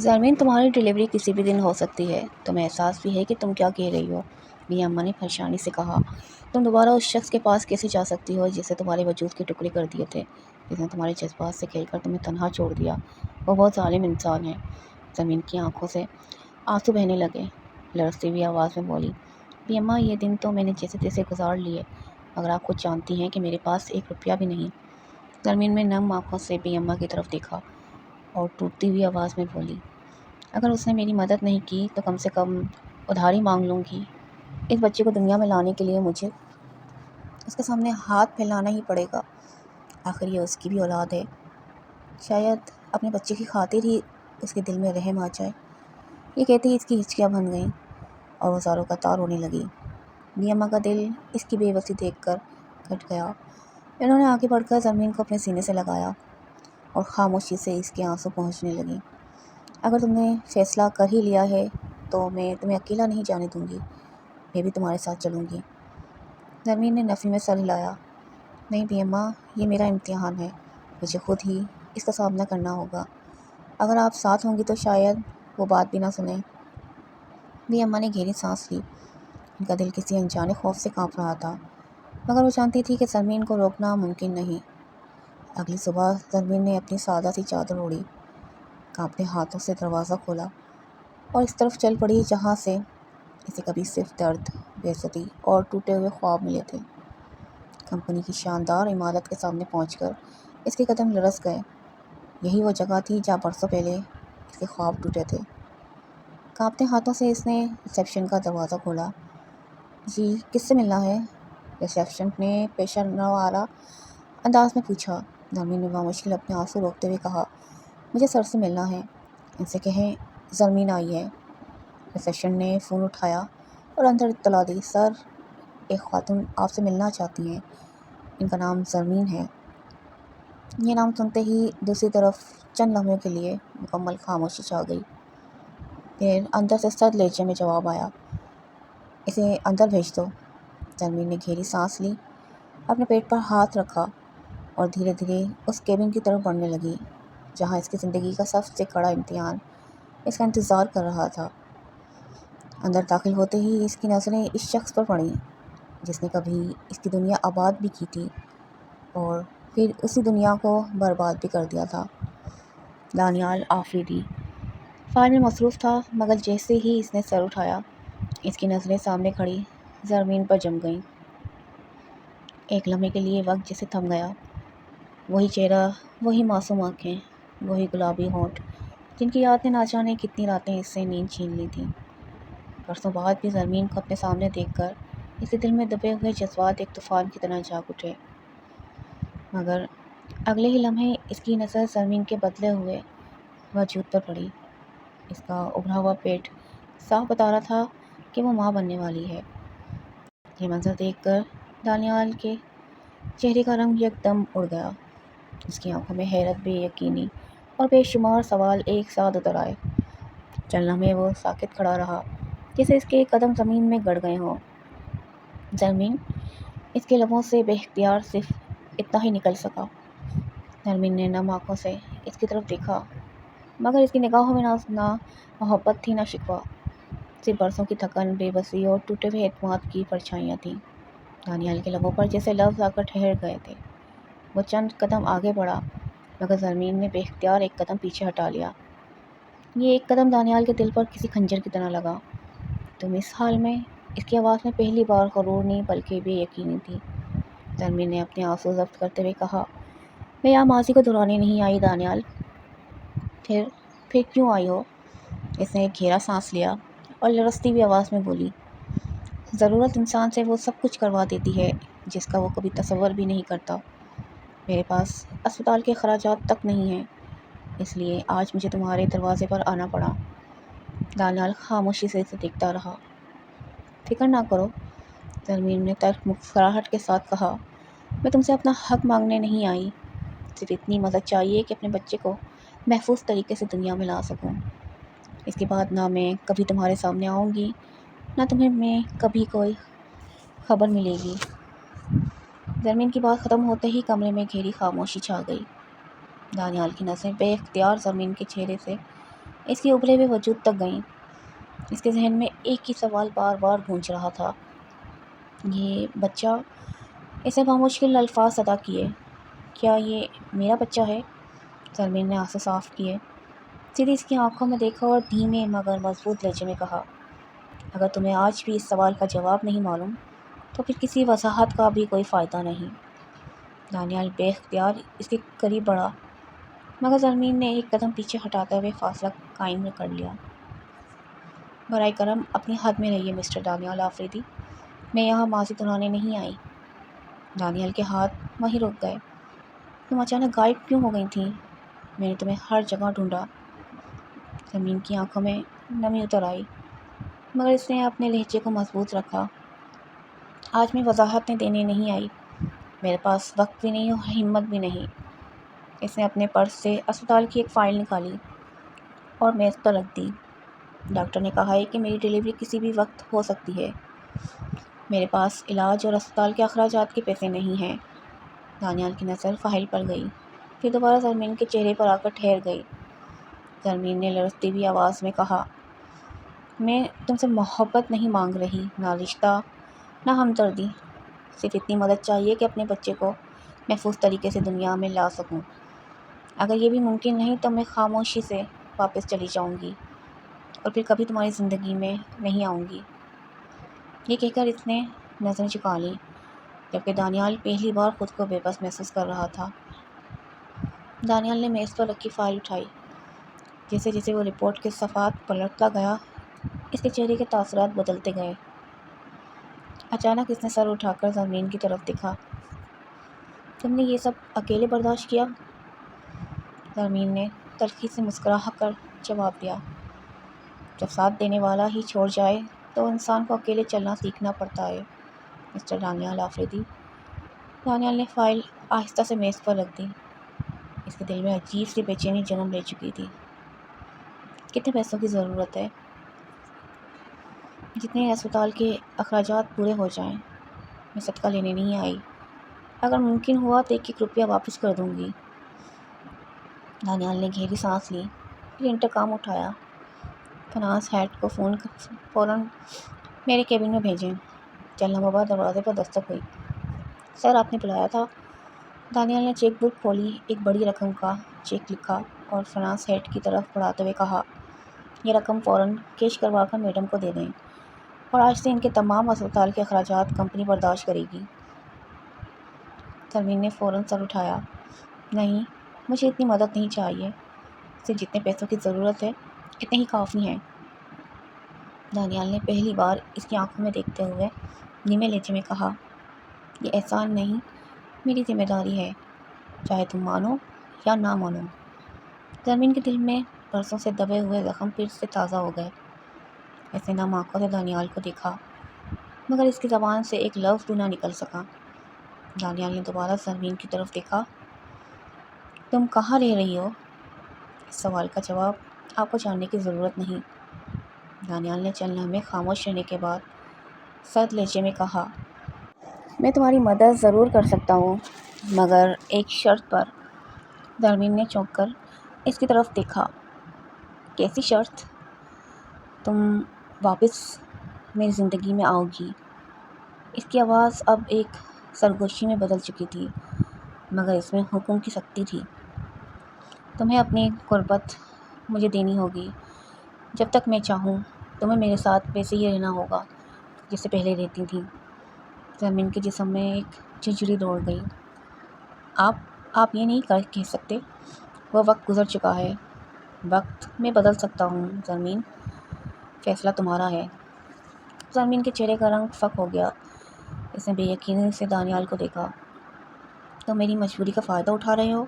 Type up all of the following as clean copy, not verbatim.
زرمین، تمہاری ڈلیوری کسی بھی دن ہو سکتی ہے، تمہیں احساس بھی ہے کہ تم کیا کہہ رہی ہو؟ میاں اماں نے پریشانی سے کہا۔ تم دوبارہ اس شخص کے پاس کیسے جا سکتی ہو جسے تمہارے وجود کے ٹکڑے کر دیے تھے، جس نے تمہارے جذبات سے کھیل کر تمہیں تنہا چھوڑ دیا؟ وہ بہت ظالم انسان ہے۔ زمین کی آنکھوں سے آنسو بہنے لگے، لرزتی ہوئی آواز میں بولی، میاں اماں، یہ دن تو میں نے جیسے تیسے گزار لیے، مگر آپ خود جانتی ہیں کہ میرے پاس ایک روپیہ بھی نہیں۔ زمین میں نم آنکھوں سے میاں اماں کی طرف دیکھا اور ٹوٹتی ہوئی آواز میں بولی، اگر اس نے میری مدد نہیں کی تو کم سے کم ادھاری مانگ لوں گی۔ اس بچے کو دنیا میں لانے کے لیے مجھے اس کے سامنے ہاتھ پھیلانا ہی پڑے گا۔ آخر یہ اس کی بھی اولاد ہے، شاید اپنے بچے کی خاطر ہی اس کے دل میں رحم آ جائے۔ یہ کہتے ہی اس کی ہچکیاں بن گئیں اور وہ زاروں کا تار ہونے لگی۔ میاں اماں کا دل اس کی بے بسی دیکھ کر گھٹ گیا۔ انہوں نے آگے بڑھ کر زمین کو اپنے سینے سے لگایا اور خاموشی سے اس کے آنسو پہنچنے لگیں۔ اگر تم نے فیصلہ کر ہی لیا ہے تو میں تمہیں اکیلا نہیں جانے دوں گی، میں بھی تمہارے ساتھ چلوں گی۔ زرمین نے نفی میں سر ہلایا، نہیں میاں اماں، یہ میرا امتحان ہے، مجھے خود ہی اس کا سامنا کرنا ہوگا۔ اگر آپ ساتھ ہوں گی تو شاید وہ بات بھی نہ سنیں۔ میاں اماں نے گہری سانس لی، ان کا دل کسی انجانے خوف سے کانپ رہا تھا، مگر وہ جانتی تھی کہ زرمین کو روکنا ممکن نہیں۔ اگلی صبح زرمین نے اپنی سادہ سی چادر اوڑھی، کانپتے ہاتھوں سے دروازہ کھولا اور اس طرف چل پڑی جہاں سے اسے کبھی صرف درد، بے عزتی اور ٹوٹے ہوئے خواب ملے تھے۔ کمپنی کی شاندار عمارت کے سامنے پہنچ کر اس کے قدم لرز گئے۔ یہی وہ جگہ تھی جہاں برسوں پہلے اس کے خواب ٹوٹے تھے۔ کانپتے ہاتھوں سے اس نے ریسیپشن کا دروازہ کھولا۔ جی، کس سے ملنا ہے؟ ریسیپشن نے پیشہ نوارہ انداز میں پوچھا۔ زرمین نے بامشکل اپنے آنسو روکتے ہوئے کہا، مجھے سر سے ملنا ہے، ان سے کہیں زرمین آئی ہے۔ ریسیپشن نے فون اٹھایا اور اندر اطلاع دی، سر، ایک خاتون آپ سے ملنا چاہتی ہیں، ان کا نام زرمین ہے۔ یہ نام سنتے ہی دوسری طرف چند لمحوں کے لیے مکمل خاموشی چھا گئی۔ پھر اندر سے سرد لہجے میں جواب آیا، اسے اندر بھیج دو۔ زرمین نے گہری سانس لی، اپنے پیٹ پر ہاتھ رکھا اور دھیرے دھیرے اس کیبن کی طرف بڑھنے لگی جہاں اس کی زندگی کا سب سے کڑا امتحان اس کا انتظار کر رہا تھا۔ اندر داخل ہوتے ہی اس کی نظریں اس شخص پر پڑیں جس نے کبھی اس کی دنیا آباد بھی کی تھی اور پھر اسی دنیا کو برباد بھی کر دیا تھا۔ دانیال آفریدی فائل میں مصروف تھا، مگر جیسے ہی اس نے سر اٹھایا اس کی نظریں سامنے کھڑی زرمین پر جم گئیں۔ ایک لمحے کے لیے وقت جیسے تھم گیا۔ وہی چہرہ، وہی معصوم آنکھیں، وہی گلابی ہونٹ جن کی یاد نے نہ جانے کتنی راتیں اس سے نیند چھین لی تھیں۔ برسوں بعد بھی زرمین کو اپنے سامنے دیکھ کر اس کے دل میں دبے ہوئے جذبات ایک طوفان کی طرح جاگ اٹھے۔ مگر اگلے ہی لمحے اس کی نظر زرمین کے بدلے ہوئے وجود پر پڑی۔ اس کا ابھرا ہوا پیٹ صاف بتا رہا تھا کہ وہ ماں بننے والی ہے۔ یہ منظر دیکھ کر دانیال کے چہرے کا رنگ یکدم اڑ گیا۔ اس کی آنکھوں میں حیرت، بے یقینی اور بے شمار سوال ایک ساتھ اتر آئے۔ چند لمحے وہ ساکت کھڑا رہا، جیسے اس کے قدم زمین میں گڑ گئے ہوں۔ زرمین، اس کے لبوں سے بے اختیار صرف اتنا ہی نکل سکا۔ زرمین نے نم آنکھوں سے اس کی طرف دیکھا، مگر اس کی نگاہوں میں نہ محبت تھی نہ شکوہ، صرف برسوں کی تھکن، بے بسی اور ٹوٹے ہوئے اعتماد کی پرچھائیاں تھیں۔ دانیال کے لبوں پر جیسے لفظ آ کر ٹھہر گئے تھے۔ وہ چند قدم آگے بڑھا، مگر زرمین نے بے اختیار ایک قدم پیچھے ہٹا لیا۔ یہ ایک قدم دانیال کے دل پر کسی خنجر کی طرح لگا۔ تم اس حال میں؟ اس کی آواز میں پہلی بار غرور نہیں بلکہ بے یقینی تھی۔ زرمین نے اپنے آنسو ضبط کرتے ہوئے کہا، میں یہاں ماضی کو دہرانے نہیں آئی دانیال۔ پھر کیوں آئی ہو؟ اس نے ایک گہرا سانس لیا اور لرزتی ہوئی آواز میں بولی، ضرورت انسان سے وہ سب کچھ کروا دیتی ہے جس کا وہ کبھی تصور بھی نہیں کرتا۔ میرے پاس اسپتال کے اخراجات تک نہیں ہیں، اس لیے آج مجھے تمہارے دروازے پر آنا پڑا۔ دانیال خاموشی سے اسے دیکھتا رہا۔ فکر نہ کرو، زرمین نے تلخ مسکراہٹ کے ساتھ کہا، میں تم سے اپنا حق مانگنے نہیں آئی، صرف اتنی مدد چاہیے کہ اپنے بچے کو محفوظ طریقے سے دنیا میں لا سکوں۔ اس کے بعد نہ میں کبھی تمہارے سامنے آؤں گی، نہ تمہیں میں کبھی کوئی خبر ملے گی۔ زرمین کی بات ختم ہوتے ہی کمرے میں گہری خاموشی چھا گئی۔ دانیال کی نظریں بے اختیار زرمین کے چہرے سے اس کے ابھرے ہوئے وجود تک گئیں۔ اس کے ذہن میں ایک ہی سوال بار بار گونج رہا تھا، یہ بچہ؟ اسے بامشکل الفاظ ادا کیے، کیا یہ میرا بچہ ہے؟ زرمین نے آنسو صاف کیے، سیدھی اس کی آنکھوں میں دیکھا اور دھیمے مگر مضبوط لہجے میں کہا، اگر تمہیں آج بھی اس سوال کا جواب نہیں معلوم تو پھر کسی وضاحت کا بھی کوئی فائدہ نہیں۔ دانیال بے اختیار اس کے قریب بڑھا، مگر زرمین نے ایک قدم پیچھے ہٹاتے ہوئے فاصلہ قائم کر لیا۔ برائے کرم اپنی حد میں رہیے مسٹر دانیال آفریدی، میں یہاں ماضی دہرانے نہیں آئی۔ دانیال کے ہاتھ وہیں رک گئے۔ تم اچانک غائب کیوں ہو گئی تھیں؟ میں نے تمہیں ہر جگہ ڈھونڈا۔ زمین کی آنکھوں میں نمی اتر آئی، مگر اس نے اپنے لہجے کو مضبوط رکھا۔ آج میں وضاحتیں دینے نہیں آئی، میرے پاس وقت بھی نہیں اور ہمت بھی نہیں۔ اس نے اپنے پرس سے اسپتال کی ایک فائل نکالی اور میز پر رکھ دی۔ ڈاکٹر نے کہا ہے کہ میری ڈیلیوری کسی بھی وقت ہو سکتی ہے۔ میرے پاس علاج اور اسپتال کے اخراجات کے پیسے نہیں ہیں۔ دانیال کی نظر فائل پر گئی، پھر دوبارہ زرمین کے چہرے پر آ کر ٹھہر گئی۔ زرمین نے لرزتی ہوئی آواز میں کہا، میں تم سے محبت نہیں مانگ رہی، نہ رشتہ، نہ ہمدردی، صرف اتنی مدد چاہیے کہ اپنے بچے کو محفوظ طریقے سے دنیا میں لا سکوں۔ اگر یہ بھی ممکن نہیں تو میں خاموشی سے واپس چلی جاؤں گی اور پھر کبھی تمہاری زندگی میں نہیں آؤں گی۔ یہ کہہ کر اس نے نظریں جھکا لیں، جبکہ دانیال پہلی بار خود کو بے بس محسوس کر رہا تھا۔ دانیال نے میز پر رکھی فائل اٹھائی۔ جیسے جیسے وہ رپورٹ کے صفحات پلٹتا گیا، اس کے چہرے کے تاثرات بدلتے گئے۔ اچانک اس نے سر اٹھا کر زمین کی طرف دیکھا، تم نے یہ سب اکیلے برداشت کیا؟ زرمین نے تلخی سے مسکرا کر جواب دیا، جب ساتھ دینے والا ہی چھوڑ جائے تو انسان کو اکیلے چلنا سیکھنا پڑتا ہے مسٹر دانیال آفریدی۔ دانیال نے فائل آہستہ سے میز پر رکھ دی۔ اس کے دل میں عجیب سی بے چینی جنم لے چکی تھی۔ کتنے پیسوں کی ضرورت ہے؟ جتنے اسپتال کے اخراجات پورے ہو جائیں۔ میں صدقہ لینے نہیں آئی، اگر ممکن ہوا تو 1 روپیہ واپس کر دوں گی۔ دانیال نے گہری سانس لی، پھر انٹرکام اٹھایا، فنانس ہیڈ کو فوراً میرے کیبن میں بھیجیں۔ چلنا بابا دروازے پر دستک ہوئی۔ سر، آپ نے بلایا تھا؟ دانیال نے چیک بک کھولی، ایک بڑی رقم کا چیک لکھا اور فنانس ہیڈ کی طرف بڑھاتے ہوئے کہا، یہ رقم فوراً کیش کروا کر میڈم کو دے دیں اور آج سے ان کے تمام اسپتال کے اخراجات کمپنی برداشت کرے گی۔ زرمین نے فوراً سر اٹھایا، نہیں، مجھے اتنی مدد نہیں چاہیے، صرف جتنے پیسوں کی ضرورت ہے اتنے ہی کافی ہیں۔ دانیال نے پہلی بار اس کی آنکھوں میں دیکھتے ہوئے دھیمے لہجے میں کہا، یہ احسان نہیں، میری ذمہ داری ہے، چاہے تم مانو یا نہ مانو۔ زرمین کے دل میں برسوں سے دبے ہوئے زخم پھر سے تازہ ہو گئے۔ اس نے نم آنکھوں سے دانیال کو دیکھا، مگر اس کی زبان سے ایک لفظ بھی نہ نکل سکا۔ دانیال نے دوبارہ زرمین کی طرف دیکھا، تم کہاں رہ رہی ہو؟ اس سوال کا جواب آپ کو جاننے کی ضرورت نہیں۔ دانیال نے چند لمحے خاموش رہنے کے بعد سرد لہجے میں کہا، میں تمہاری مدد ضرور کر سکتا ہوں، مگر ایک شرط پر۔ زرمین نے چونک کر اس کی طرف دیکھا، کیسی شرط؟ تم واپس میری زندگی میں آؤ گی۔ اس کی آواز اب ایک سرگوشی میں بدل چکی تھی، مگر اس میں حکم کی سختی تھی۔ تمہیں اپنی قربت مجھے دینی ہوگی، جب تک میں چاہوں تمہیں میرے ساتھ ویسے ہی رہنا ہوگا جیسے پہلے رہتی تھی۔ زمین کے جسم میں ایک جھنجھوڑی دوڑ گئی۔ آپ یہ نہیں کہہ سکتے، وہ وقت گزر چکا ہے۔ وقت میں بدل سکتا ہوں زرمین، فیصلہ تمہارا ہے۔ زرمین کے چہرے کا رنگ فک ہو گیا۔ اس نے بے یقینی سے دانیال کو دیکھا، تم میری مجبوری کا فائدہ اٹھا رہے ہو؟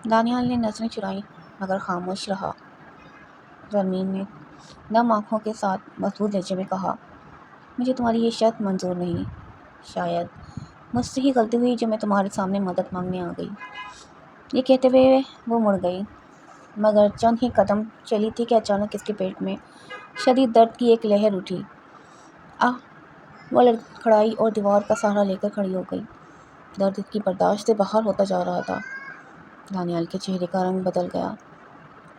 دانیال نے نظریں چرائیں مگر خاموش رہا۔ زرمین نے نم آنکھوں کے ساتھ مضبوط لہجے میں کہا، مجھے تمہاری یہ شرط منظور نہیں، شاید مجھ سے ہی غلطی ہوئی جو میں تمہارے سامنے مدد مانگنے آ گئی۔ یہ کہتے ہوئے وہ مڑ گئی، مگر چند ہی قدم چلی تھی کہ اچانک اس کے پیٹ میں شدید درد کی ایک لہر اٹھی۔ وہ لڑکھڑائی اور دیوار کا سہارا لے کر کھڑی ہو گئی۔ درد اس کی برداشت سے باہر ہوتا جا رہا تھا۔ دانیال کے چہرے کا رنگ بدل گیا،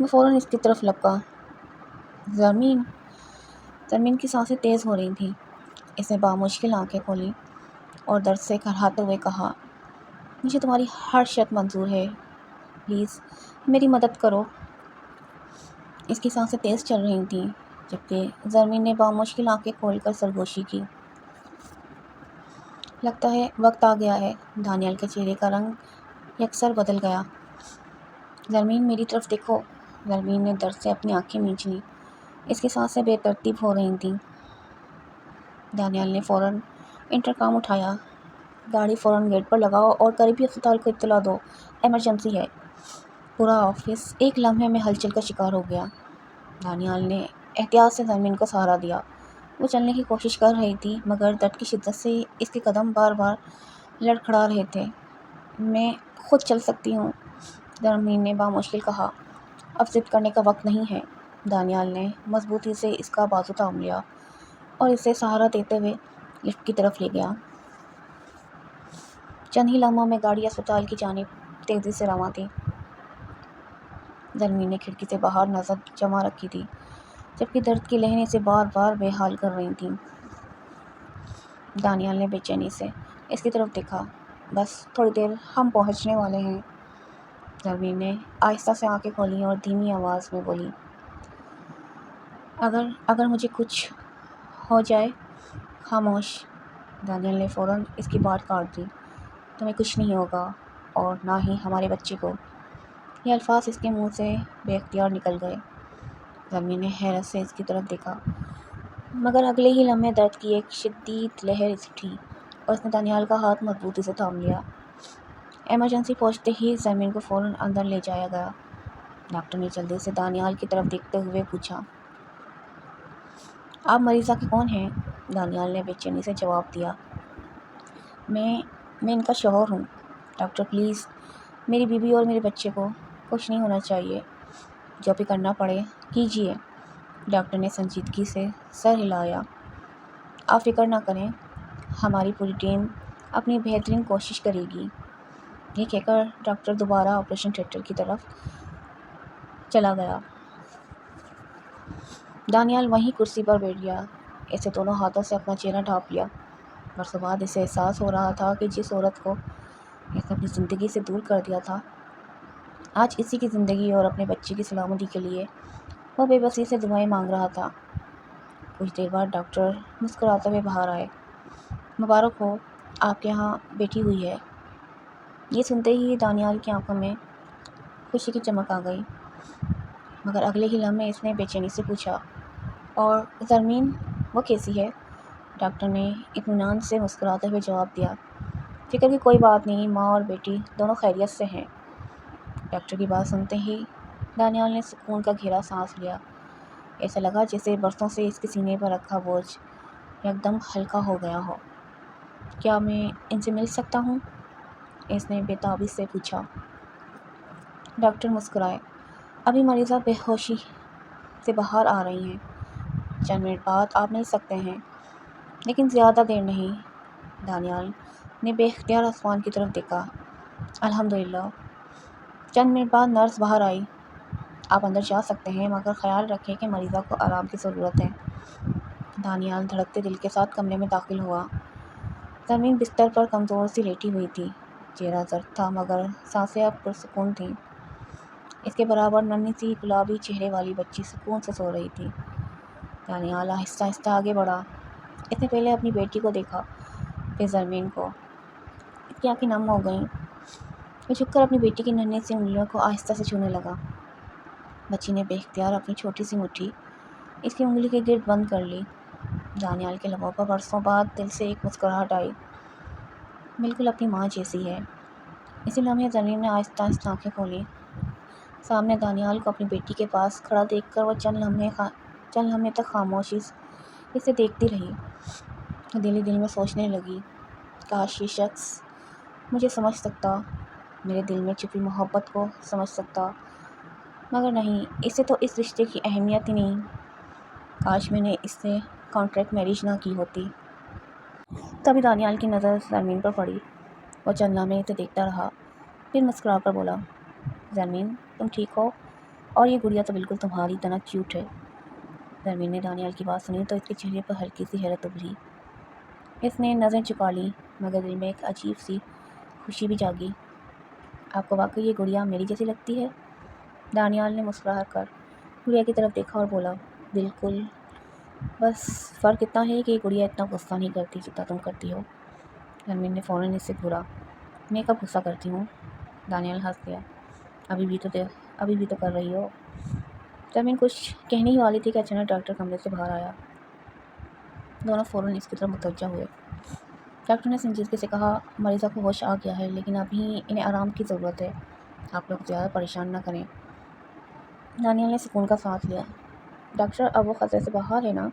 وہ فوراً اس کی طرف لپکا۔ زمین زمین کی سانسیں تیز ہو رہی تھیں۔ اس نے بامشکل آنکھیں کھولیں اور درد سے کھرکھاتے ہوئے کہا، مجھے تمہاری ہر شرط منظور ہے، پلیز میری مدد کرو۔ اس کی سانسیں تیز چل رہی تھیں جبکہ زرمین نے بامشکل آنکھیں کھول کر سرگوشی کی۔ لگتا ہے وقت آ گیا ہے۔ دانیال کے چہرے کا رنگ یکسر بدل گیا۔ زرمین میری طرف دیکھو۔ زرمین نے درد سے اپنی آنکھیں مینچ لیں۔ اس کی سانسیں بے ترتیب ہو رہی تھیں۔ دانیال نے فوراً انٹرکام اٹھایا، گاڑی فوراً گیٹ پر لگاؤ اور قریبی اسپتال کو اطلاع دو، ایمرجنسی ہے۔ پورا آفس ایک لمحے میں ہلچل کا شکار ہو گیا۔ دانیال نے احتیاط سے زرمین کو سہارا دیا۔ وہ چلنے کی کوشش کر رہی تھی مگر درد کی شدت سے اس کے قدم بار بار لڑکھڑا رہے تھے۔ میں خود چل سکتی ہوں، زرمین نے بامشکل کہا۔ اب ضد کرنے کا وقت نہیں ہے۔ دانیال نے مضبوطی سے اس کا بازو تھام لیا اور اسے سہارا دیتے ہوئے لفٹ کی طرف لے گیا۔ چند ہی لمحوں میں گاڑی اسپتال کی جانب تیزی سے رواں تھی۔ زرمین نے کھڑکی سے باہر نظر جما رکھی تھی جبکہ درد کی لہریں اسے بار بار بے حال کر رہی تھیں۔ دانیال نے بے چینی سے اس کی طرف دیکھا۔ بس تھوڑی دیر، ہم پہنچنے والے ہیں۔ زرمین نے آہستہ سے آنکھیں کھولیں اور دھیمی آواز میں بولی، اگر مجھے کچھ ہو جائے۔ خاموش۔ دانیال نے فوراً اس کی بات کاٹ دی۔ تمہیں کچھ نہیں ہوگا اور نہ ہی ہمارے بچے کو۔ یہ الفاظ اس کے منہ سے بے اختیار نکل گئے۔ زرمین نے حیرت سے اس کی طرف دیکھا مگر اگلے ہی لمحے درد کی ایک شدید لہر اٹھی اور اس نے دانیال کا ہاتھ مضبوطی سے تھام لیا۔ ایمرجنسی پہنچتے ہی زرمین کو فوراً اندر لے جایا گیا۔ ڈاکٹر نے جلدی سے دانیال کی طرف دیکھتے ہوئے پوچھا، آپ مریضہ کے کون ہیں؟ دانیال نے بے چینی سے جواب دیا، میں ان کا شوہر ہوں۔ ڈاکٹر پلیز، میری بیوی اور میرے بچے کو کچھ نہیں ہونا چاہیے، جو بھی کرنا پڑے کیجیے۔ ڈاکٹر نے سنجیدگی سے سر ہلایا۔ آپ فکر نہ کریں، ہماری پوری ٹیم اپنی بہترین کوشش کرے گی۔ یہ کہہ کر ڈاکٹر دوبارہ آپریشن تھیٹر کی طرف چلا گیا۔ دانیال وہیں کرسی پر بیٹھ گیا۔ اس نے دونوں ہاتھوں سے اپنا چہرہ ڈھانپ لیا۔ برسوں بعد اسے احساس ہو رہا تھا کہ جس عورت کو اس نے اپنی زندگی سے دور کر دیا تھا، آج اسی کی زندگی اور اپنے بچے کی سلامتی کے لیے وہ بے بسی سے دعائیں مانگ رہا تھا۔ کچھ دیر بعد ڈاکٹر مسکراتے ہوئے باہر آئے۔ مبارک ہو، آپ کے یہاں بیٹی ہوئی ہے۔ یہ سنتے ہی دانیال کی آنکھوں میں خوشی کی چمک آ گئی مگر اگلے ہی لمحے اس نے بے چینی سے پوچھا، اور زرمین، وہ کیسی ہے؟ ڈاکٹر نے اطمینان سے مسکراتے ہوئے جواب دیا، فکر کی کوئی بات نہیں، ماں اور بیٹی دونوں خیریت سے ہیں۔ ڈاکٹر کی بات سنتے ہی دانیال نے سکون کا گہرا سانس لیا۔ ایسا لگا جیسے برسوں سے اس کے سینے پر رکھا بوجھ یکدم ہلکا ہو گیا ہو۔ کیا میں ان سے مل سکتا ہوں؟ اس نے بے تابی سے پوچھا۔ ڈاکٹر مسکرائے، ابھی مریضہ بے ہوشی سے باہر آ رہی ہیں، چند منٹ بعد آپ مل سکتے ہیں، لیکن زیادہ دیر نہیں۔ دانیال نے بے اختیار آسمان کی طرف دیکھا۔ الحمدللہ۔ چند منٹ بعد نرس باہر آئی۔ آپ اندر جا سکتے ہیں مگر خیال رکھیں کہ مریضہ کو آرام کی ضرورت ہے۔ دانیال دھڑکتے دل کے ساتھ کمرے میں داخل ہوا۔ زرمین بستر پر کمزور سی لیٹی ہوئی تھی۔ چہرہ زرد تھا مگر سانسیں اب پرسکون تھیں۔ اس کے برابر ننھی سی گلابی چہرے والی بچی سکون سے سو رہی تھی۔ دانیال آہستہ آہستہ آگے بڑھا۔ اس نے پہلے اپنی بیٹی کو دیکھا، پھر زرمین کو۔ اس کی آنکھیں نم ہو گئیں۔ وہ جھک کر اپنی بیٹی کی ننھی سی انگلیوں کو آہستہ سے چھونے لگا۔ بچی نے بے اختیار اپنی چھوٹی سی مٹھی اس کی انگلی کے گرد بند کر لی۔ دانیال کے لبوں پر برسوں بعد دل سے ایک مسکراہٹ آئی۔ بالکل اپنی ماں جیسی ہے۔ اسی لمحے زرمین نے آہستہ آہستہ آنکھیں کھولیں۔ سامنے دانیال کو اپنی بیٹی کے پاس کھڑا دیکھ کر وہ چند لمحے تک خاموشی سے اسے دیکھتی رہی۔ دل ہی دل میں سوچنے لگی، کاش یہ شخص مجھے سمجھ سکتا، میرے دل میں چھپی محبت کو سمجھ سکتا، مگر نہیں، اسے تو اس رشتے کی اہمیت ہی نہیں۔ کاش میں نے اس سے کانٹریکٹ میرج نہ کی ہوتی۔ تبھی دانیال کی نظر زرمین پر پڑی۔ وہ چند لمحے اسے دیکھتا رہا، پھر مسکرا کر بولا، زرمین، تم ٹھیک ہو؟ اور یہ گڑیا تو بالکل تمہاری طرح کیوٹ ہے۔ زرمین نے دانیال کی بات سنی تو اس کے چہرے پر ہلکی سی حیرت ابھری۔ اس نے نظریں چکا لی مگر دل میں ایک عجیب سی خوشی بھی جاگی۔ آپ کو واقعی یہ گڑیا میری جیسی لگتی ہے؟ دانیال نے مسکرا کر گڑیا کی طرف دیکھا اور بولا، بالکل، بس فرق اتنا ہے کہ یہ گڑیا اتنا غصہ نہیں کرتی جتنا تم کرتی ہو۔ زرمین نے فوراً اس سے گھورا۔ میں کب غصہ کرتی ہوں؟ دانیال ہنس گیا۔ ابھی بھی تو کر رہی ہو۔ زرمین کچھ کہنے ہی والی تھی کہ اچانک ڈاکٹر کمرے سے باہر آیا۔ دونوں فوراً اس کی طرف متوجہ ہوئے۔ ڈاکٹر نے سنجیدگی سے کہا، مریضہ کو ہوش آ گیا ہے لیکن ابھی انہیں آرام کی ضرورت ہے، آپ لوگ زیادہ پریشان نہ کریں۔ دانیال نے سکون کا سانس لیا۔ ڈاکٹر، اب وہ خطرے سے باہر ہے نا؟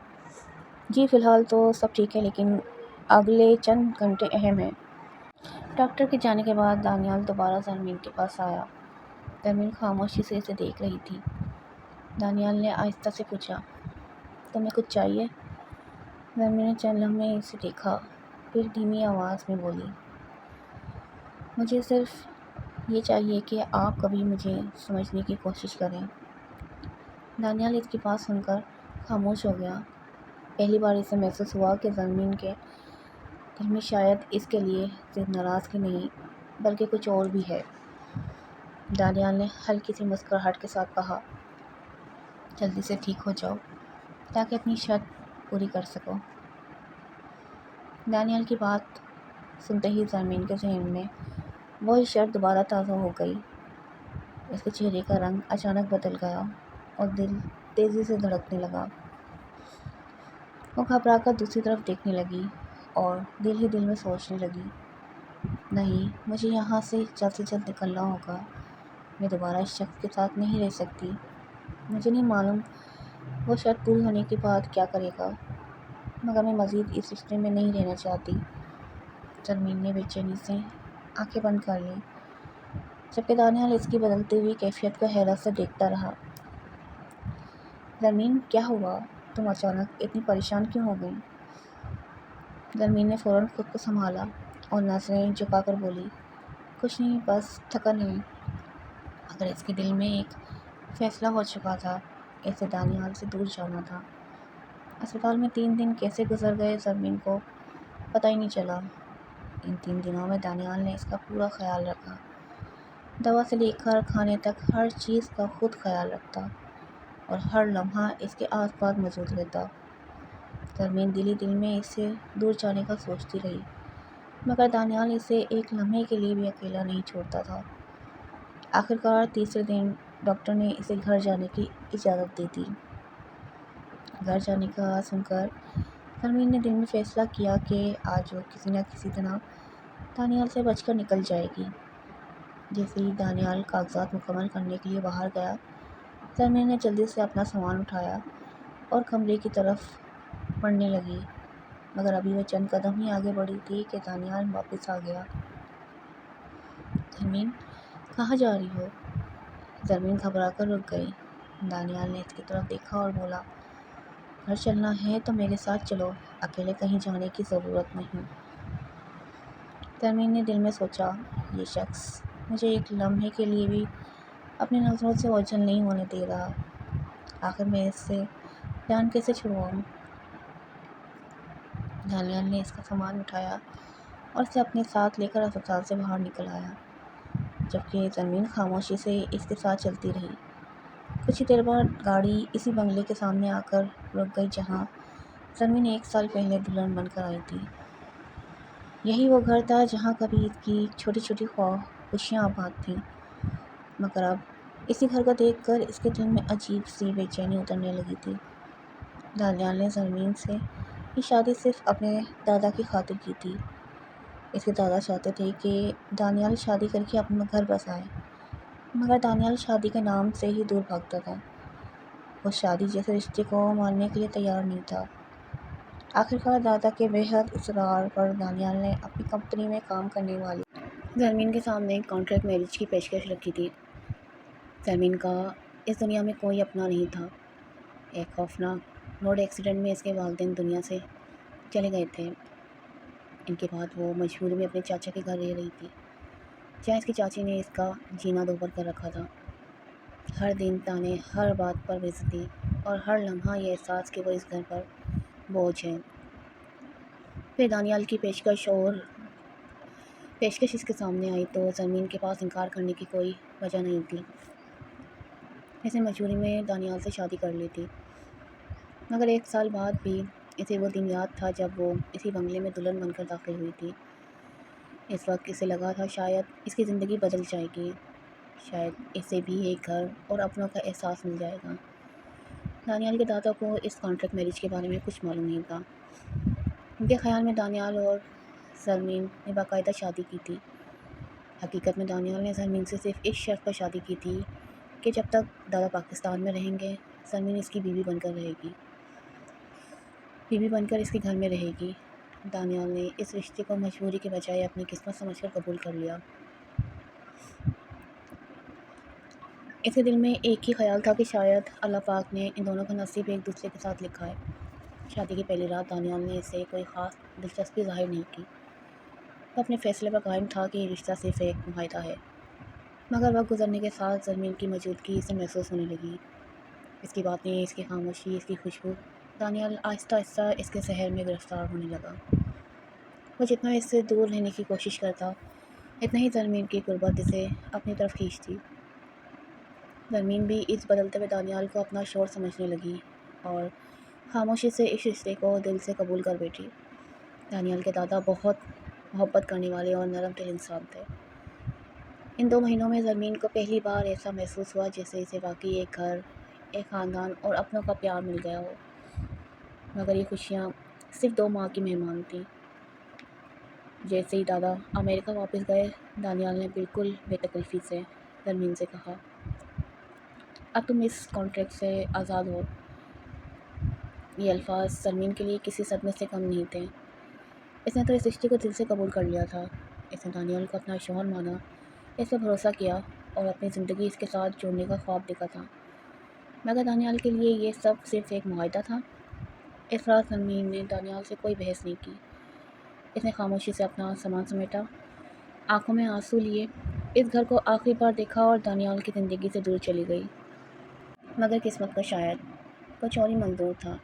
جی فی الحال تو سب ٹھیک ہے لیکن اگلے چند گھنٹے اہم ہیں۔ ڈاکٹر کے جانے کے بعد دانیال دوبارہ زرمین کے پاس آیا۔ زرمین خاموشی سے اسے دیکھ رہی تھی۔ دانیال نے آہستہ سے پوچھا، تمہیں کچھ چاہیے؟ زرمین نے چند لمحے اسے دیکھا پھر دھیمی آواز میں بولی، مجھے صرف یہ چاہیے کہ آپ کبھی مجھے سمجھنے کی کوشش کریں۔ دانیال اس کی بات سن کر خاموش ہو گیا۔ پہلی بار اسے محسوس ہوا کہ زرمین کے دل میں شاید اس کے لیے صرف ناراضگی نہیں بلکہ کچھ اور بھی ہے۔ دانیال نے ہلکی سی مسکراہٹ کے ساتھ کہا، جلدی سے ٹھیک ہو جاؤ تاکہ اپنی شرط پوری کر سکو۔ دانیال کی بات سنتے ہی زرمین کے ذہن میں وہی شرط دوبارہ تازہ ہو گئی۔ اس کے چہرے کا رنگ اچانک بدل گیا اور دل تیزی سے دھڑکنے لگا۔ وہ گھبرا کر دوسری طرف دیکھنے لگی اور دل ہی دل میں سوچنے لگی، نہیں، مجھے یہاں سے جلد نکلنا ہوگا۔ میں دوبارہ اس شخص کے ساتھ نہیں رہ سکتی۔ مجھے نہیں معلوم وہ شرط پوری ہونے کے بعد کیا کرے گا مگر میں مزید اس رشتے میں نہیں رہنا چاہتی۔ زرمین نے بے چینی سے آنکھیں بند کر لیں جبکہ دانیال اس کی بدلتی ہوئی کیفیت کو حیرت سے دیکھتا رہا۔ زرمین، کیا ہوا؟ تم اچانک اتنی پریشان کیوں ہو گئی؟ زرمین نے فوراً خود کو سنبھالا اور نظریں جھکا کر بولی، کچھ نہیں، بس تھکن ہے۔ مگر اس کے دل میں ایک فیصلہ ہو چکا تھا، اسے دانیال سے دور جانا تھا۔ اسپتال میں 3 دن کیسے گزر گئے زرمین کو پتہ ہی نہیں چلا۔ ان 3 دنوں میں دانیال نے اس کا پورا خیال رکھا، دوا سے لے کر کھانے تک ہر چیز کا خود خیال رکھتا اور ہر لمحہ اس کے آس پاس موجود رہتا۔ زرمین دل ہی دل میں اس سے دور جانے کا سوچتی رہی مگر دانیال اسے ایک لمحے کے لیے بھی اکیلا نہیں چھوڑتا تھا۔ آخرکار تیسرے دن ڈاکٹر نے اسے گھر جانے کی اجازت دے دی۔ گھر جانے کا سن کر زرمین نے دل میں فیصلہ کیا کہ آج وہ کسی نہ کسی طرح دانیال سے بچ کر نکل جائے گی۔ جیسے ہی دانیال کاغذات مکمل کرنے کے لیے باہر گیا، زرمین نے جلدی سے اپنا سامان اٹھایا اور کمرے کی طرف بڑھنے لگی مگر ابھی وہ چند قدم ہی آگے بڑھی تھی کہ دانیال واپس آ گیا۔ زرمین، کہاں جا رہی ہو؟ زرمین گھبرا کر رک گئی۔ دانیال نے اس کی طرف دیکھا اور بولا، گھر چلنا ہے تو میرے ساتھ چلو، اکیلے کہیں جانے کی ضرورت نہیں۔ زرمین نے دل میں سوچا، یہ شخص مجھے ایک لمحے کے لیے بھی اپنی نظروں سے اوجھل نہیں ہونے دے رہا، آخر میں اس سے جان کیسے چھڑواؤں؟ دانیال نے اس کا سامان اٹھایا اور اسے اپنے ساتھ لے کر اسپتال سے باہر نکل آیا جبکہ زرمین خاموشی سے اس کے ساتھ چلتی رہی۔ کچھ ہی دیر بعد گاڑی اسی بنگلے کے سامنے آ کر رک گئی جہاں زرمین 1 سال پہلے دلہن بن کر آئی تھی۔ یہی وہ گھر تھا جہاں کبھی اس کی چھوٹی چھوٹی خوشیاں آباد تھیں مگر اب اسی گھر کو دیکھ کر اس کے دل میں عجیب سی بے چینی اترنے لگی تھی۔ دانیال نے زرمین سے یہ شادی صرف اپنے دادا کی خاطر کی تھی۔ اس کے دادا چاہتے تھے کہ دانیال شادی کر کے اپنا گھر بسائے مگر دانیال شادی کے نام سے ہی دور بھاگتا تھا۔ وہ شادی جیسے رشتے کو ماننے کے لیے تیار نہیں تھا۔ آخرکار دادا کے بے حد اصرار پر دانیال نے اپنی کمپنی میں کام کرنے والی زرمین کے سامنے کانٹریکٹ میرج کی پیشکش رکھی تھی۔ زرمین کا اس دنیا میں کوئی اپنا نہیں تھا۔ ایک خوفناک روڈ ایکسیڈنٹ میں اس کے والدین دنیا سے چلے گئے تھے۔ ان کے بعد وہ مجبوری میں اپنے چاچا کے گھر رہ رہی تھی جہاں اس کی چاچی نے اس کا جینا دوبر کر رکھا تھا۔ ہر دن تانے، ہر بات پر بےعزتی، اور ہر لمحہ یہ احساس کہ وہ اس گھر پر بوجھ ہے۔ پھر دانیال کی پیشکش اس کے سامنے آئی تو زرمین کے پاس انکار کرنے کی کوئی وجہ نہیں تھی۔ اس نے مجبوری میں دانیال سے شادی کر لی تھی، مگر 1 سال بعد بھی اسے وہ دن یاد تھا جب وہ اسی بنگلے میں دلہن بن کر داخل ہوئی تھی۔ اس وقت اسے لگا تھا شاید اس کی زندگی بدل جائے گی، شاید اسے بھی ایک گھر اور اپنوں کا احساس مل جائے گا۔ دانیال کے دادا کو اس کانٹریکٹ میرج کے بارے میں کچھ معلوم نہیں تھا۔ ان کے خیال میں دانیال اور زرمین نے باقاعدہ شادی کی تھی۔ حقیقت میں دانیال نے زرمین سے صرف اس شرط پر شادی کی تھی کہ جب تک دادا پاکستان میں رہیں گے، زرمین اس کی بیوی بن کر اس کے گھر میں رہے گی۔ دانیال نے اس رشتے کو مجبوری کے بجائے اپنی قسمت سمجھ کر قبول کر لیا۔ اس کے دل میں ایک ہی خیال تھا کہ شاید اللہ پاک نے ان دونوں کا نصیب ایک دوسرے کے ساتھ لکھا ہے۔ شادی کی پہلی رات دانیال نے اسے کوئی خاص دلچسپی ظاہر نہیں کی۔ وہ اپنے فیصلے پر قائم تھا کہ یہ رشتہ صرف ایک معاہدہ ہے، مگر وقت گزرنے کے ساتھ زرمین کی موجودگی اسے محسوس ہونے لگی۔ اس کی باتیں، اس کی خاموشی، اس کی خوشبو۔ دانیال آہستہ آہستہ اس کے سحر میں گرفتار ہونے لگا۔ وہ جتنا اس سے دور رہنے کی کوشش کرتا، اتنا ہی زرمین کی قربت اسے اپنی طرف کھینچتی۔ زرمین بھی اس بدلتے ہوئے دانیال کو اپنا شوہر سمجھنے لگی اور خاموشی سے اس رشتے کو دل سے قبول کر بیٹھی۔ دانیال کے دادا بہت محبت کرنے والے اور نرم دل انسان تھے۔ ان 2 مہینوں میں زرمین کو پہلی بار ایسا محسوس ہوا جیسے اسے واقعی ایک گھر، ایک خاندان اور اپنوں کا پیار مل گیا ہو۔ مگر یہ خوشیاں صرف 2 ماہ کی مہمان تھیں۔ جیسے ہی دادا امریکہ واپس گئے، دانیال نے بالکل بے تکلفی سے زرمین سے کہا، اب تم اس کانٹریکٹ سے آزاد ہو۔ یہ الفاظ زرمین کے لیے کسی صدمے سے کم نہیں تھے۔ اس نے تو اس رشتے کو دل سے قبول کر لیا تھا۔ اس نے دانیال کو اپنا شوہر مانا، اس پر بھروسہ کیا اور اپنی زندگی اس کے ساتھ جوڑنے کا خواب دیکھا تھا۔ مگر دانیال کے لیے یہ سب صرف ایک معاہدہ تھا۔ اس رات زرمین نے دانیال سے کوئی بحث نہیں کی۔ اس نے خاموشی سے اپنا سامان سمیٹا، آنکھوں میں آنسو لیے، اس گھر کو آخری بار دیکھا اور دانیال کی زندگی سے دور چلی گئی۔ مگر قسمت کا شاید کچھ اور ہی منظور تھا۔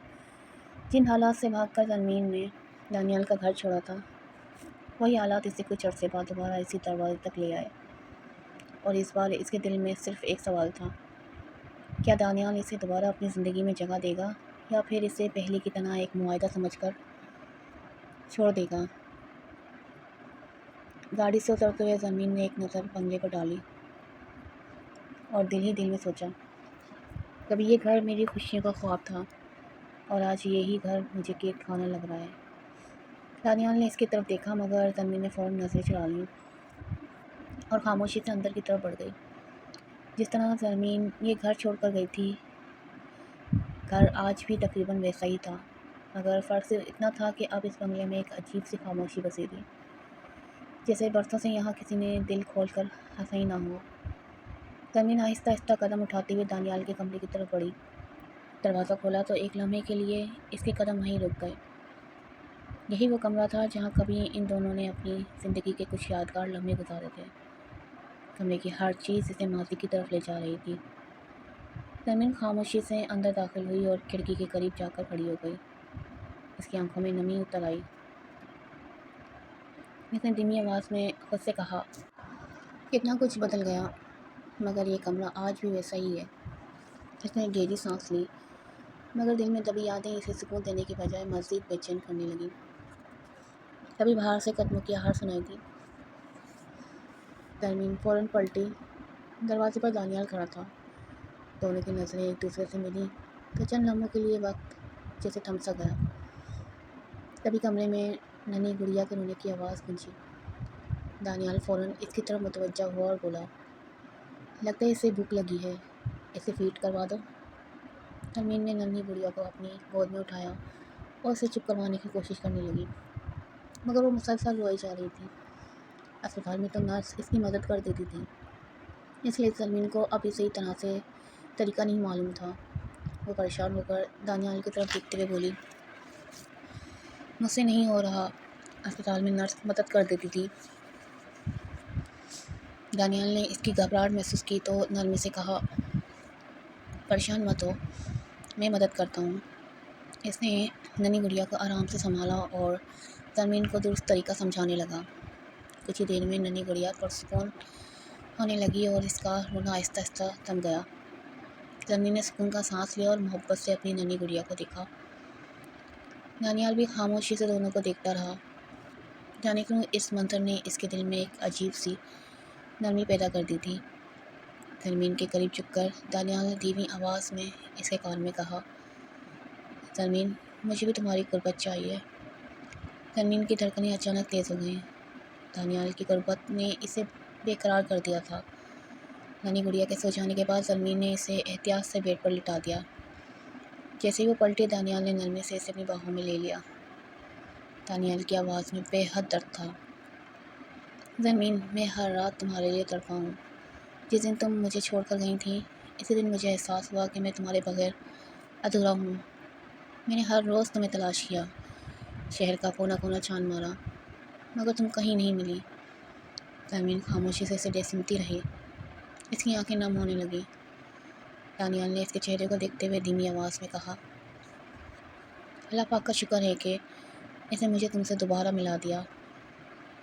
جن حالات سے بھاگ کر زرمین نے دانیال کا گھر چھوڑا تھا، وہی حالات اسے کچھ عرصے بعد دوبارہ اسی دروازے تک لے آئے۔ اور اس بار اس کے دل میں صرف ایک سوال تھا، کیا دانیال اسے دوبارہ اپنی زندگی میں جگہ دے گا یا پھر اسے پہلے کی طرح ایک معاہدہ سمجھ کر چھوڑ دے گا۔ گاڑی سے اترتے ہوئے زرمین نے ایک نظر بنگلے پر ڈالی اور دل ہی دل میں سوچا، کبھی یہ گھر میری خوشیوں کا خواب تھا اور آج یہی گھر مجھے قید خانہ لگ رہا ہے۔ دانیال نے اس کی طرف دیکھا مگر زرمین نے فوراً نظریں چرا لیں اور خاموشی سے اندر کی طرف بڑھ گئی۔ جس طرح زرمین یہ گھر چھوڑ کر گئی تھی، گھر آج بھی تقریباً ویسا ہی تھا، مگر فرق صرف اتنا تھا کہ اب اس بنگلے میں ایک عجیب سی خاموشی بسی تھی، جیسے برسوں سے یہاں کسی نے دل کھول کر ہنسا ہی نہ ہو۔ زرمین آہستہ آہستہ قدم اٹھاتے ہوئے دانیال کے کمرے کی طرف بڑھی۔ دروازہ کھولا تو ایک لمحے کے لیے اس کے قدم وہیں رک گئے۔ یہی وہ کمرہ تھا جہاں کبھی ان دونوں نے اپنی زندگی کے کچھ یادگار لمحے گزارے تھے۔ کمرے کی ہر چیز اسے ماضی کی طرف لے جا رہی تھی۔ زرمین خاموشی سے اندر داخل ہوئی اور کھڑکی کے قریب جا کر کھڑی ہو گئی۔ اس کی آنکھوں میں نمی اتر آئی۔ اس نے دھیمی آواز میں خود سے کہا، کتنا کچھ بدل گیا، مگر یہ کمرہ آج بھی ویسا ہی ہے۔ اس نے گہری سانس لی، مگر دل میں دبی یادیں اسے سکون دینے کے بجائے مزید بے چین کرنے لگیں۔ تبھی باہر سے قدموں کی آہٹ سنائی دی۔ زرمین فوراً پلٹی۔ دروازے پر دانیال کھڑا تھا۔ دونوں کی نظریں ایک دوسرے سے ملیں تو چند لمحوں کے لیے وقت جیسے تھم سا گیا۔ تبھی کمرے میں ننھی گڑیا کے رونے کی آواز گونجی۔ دانیال فوراً اس کی طرف متوجہ ہوا اور بولا، لگتا ہے اسے بھوک لگی ہے، اسے فیڈ کروا دو۔ زرمین نے ننھی گڑیا کو اپنی گود میں اٹھایا اور اسے چپ کروانے کی کوشش کرنے لگی، مگر وہ مسلسل روئی جا رہی تھی۔ اسپتال میں تو نرس اس کی مدد کر دیتی تھی، اس لیے زرمین کو ابھی صحیح طرح سے طریقہ نہیں معلوم تھا۔ وہ پریشان ہو کر دانیال کی طرف دیکھتے ہوئے بولی، مجھ سے نہیں ہو رہا، اسپتال میں نرس مدد کر دیتی تھی۔ دانیال نے اس کی گھبراہٹ محسوس کی تو نرمی سے کہا، پریشان مت ہو، میں مدد کرتا ہوں۔ اس نے ننھی گڑیا کو آرام سے سنبھالا اور زمین کو درست طریقہ سمجھانے لگا۔ کچھ ہی دیر میں ننھی گڑیا پرسکون ہونے لگی اور اس کا رونا آہستہ آہستہ تھم گیا۔ زمین نے سکون کا سانس لیا اور محبت سے اپنی ننھی گڑیا کو دیکھا۔ دانیال بھی خاموشی سے دونوں کو دیکھتا رہا۔ جانے کیوں اس منظر نے اس کے دل میں ایک عجیب سی نرمی پیدا کر دی تھی۔ زمین کے قریب جھک کر دانیال نے دھیمی آواز میں اس کے کان میں کہا، زمین، مجھے بھی تمہاری قربت چاہیے۔ زمین کی دھڑکنیں اچانک تیز ہو گئیں۔ دانیال کی قربت نے اسے بے قرار کر دیا تھا۔ ننھی گڑیا کے سو جانے کے بعد زمین نے اسے احتیاط سے بیڈ پر لٹا دیا۔ جیسے ہی وہ پلٹی، دانیال نے نرمی سے اسے اپنی باہوں میں لے لیا۔ دانیال کی آواز میں بے حد درد تھا۔ زمین، میں ہر رات تمہارے لیے تڑپا ہوں۔ جس دن تم مجھے چھوڑ کر گئی تھی، اسی دن مجھے احساس ہوا کہ میں تمہارے بغیر ادھورا ہوں۔ میں نے ہر روز تمہیں تلاش کیا، شہر کا کونا کونا چھان مارا، مگر تم کہیں نہیں ملی۔ زمین خاموشی سے اسے سنتی رہی۔ اس کی آنکھیں نم ہونے لگیں۔ دانیال نے اس کے چہرے کو دیکھتے ہوئے دھیمی آواز میں کہا، اللہ پاک کا شکر ہے کہ اس نے مجھے تم سے دوبارہ ملا دیا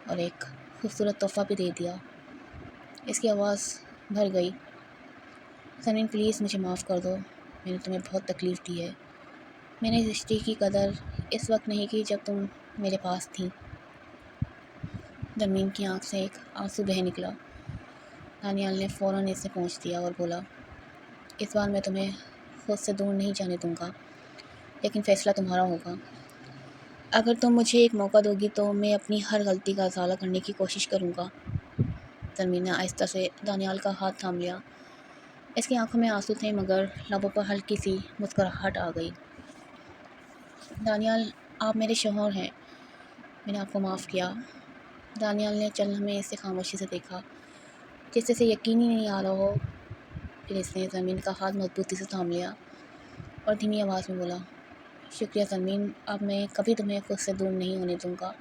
اور ایک خوبصورت تحفہ بھی دے دیا۔ اس کی آواز بھر گئی۔ زمین، پلیز مجھے معاف کر دو، میں نے تمہیں بہت تکلیف دی ہے۔ میں نے اس رشتے کی قدر اس وقت نہیں کی جب تم میرے پاس تھی۔ زمین کی آنکھ سے ایک آنسو بہہ نکلا۔ دانیال نے فوراً اسے پہنچ دیا اور بولا، اس بار میں تمہیں خود سے دور نہیں جانے دوں گا، لیکن فیصلہ تمہارا ہوگا۔ اگر تم مجھے ایک موقع دو گی تو میں اپنی ہر غلطی کا ازالہ کرنے کی کوشش کروں گا۔ زمین نے آہستہ سے دانیال کا ہاتھ تھام لیا۔ اس کی آنکھوں میں آنسو تھے مگر لبوں پر ہلکی سی مسکراہٹ آ گئی۔ دانیال، آپ میرے شوہر ہیں، میں نے آپ کو معاف کیا۔ دانیال نے چند لمحے اسے خاموشی سے دیکھا، جس سے یقین ہی نہیں آ رہا ہو۔ پھر اس نے زمین کا ہاتھ مضبوطی سے تھام لیا اور دھیمی آواز میں بولا، شکریہ زمین، اب میں کبھی تمہیں خود سے دور نہیں ہونے دوں گا۔